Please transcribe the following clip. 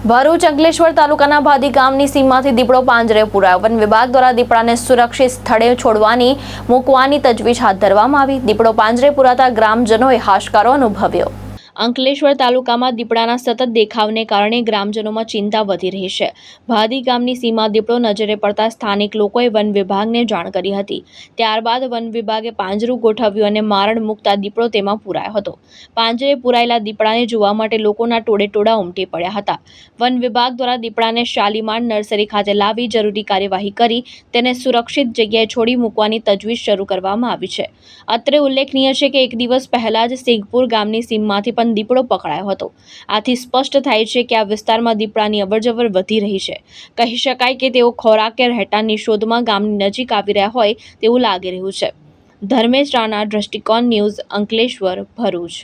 ભરૂચ અંકલેશ્વર તાલુકાના ભાદી ગામની સીમમાંથી દીપડો પાંજરે પુરાયો। વન વિભાગ દ્વારા દીપડાને સુરક્ષિત સ્થળે મૂકવાની તજવીજ હાથ ધરવામાં આવી। દીપડો પાંજરે પુરાતા ગ્રામજનોએ હાશકારો અનુભવ્યો। અંકલેશ્વર તાલુકામાં દીપડાના સતત દેખાવને કારણે ગ્રામજનોમાં ચિંતા વધી રહી છે। ભાદી ગામની સીમા દીપડો નજરે પડતા સ્થાનિક લોકોએ વન વિભાગને જાણ કરી હતી। ત્યારબાદ વન વિભાગે પાંજરું ગોઠવ્યું અને મારણ મૂકતા દીપડો તેમાં પુરાયો હતો। પાંજરે પુરાયેલા દીપડાને જોવા માટે લોકોના ટોળેટોળા ઉમટી પડ્યા હતા। વન વિભાગ દ્વારા દીપડાને શાલીમાર નર્સરી ખાતે લાવી જરૂરી કાર્યવાહી કરી તેને સુરક્ષિત જગ્યાએ છોડી મૂકવાની તજવીજ શરૂ કરવામાં આવી છે। અત્રે ઉલ્લેખનીય છે કે એક દિવસ પહેલા જ સિંગપુર ગામની સીમમાંથી દીપડો પકડાયો હતો। આથી સ્પષ્ટ થાય છે કે આ વિસ્તારમાં દીપડાની અવરજવર વધી રહી છે। કહી શકાય કે તેઓ ખોરાક કે રહેઠાણની શોધમાં ગામની નજીક આવી રહ્યા હોય તેવું લાગી રહ્યું છે। ધર્મેશ રાણા, દ્રષ્ટિકોણ ન્યૂઝ, અંકલેશ્વર, ભરૂચ।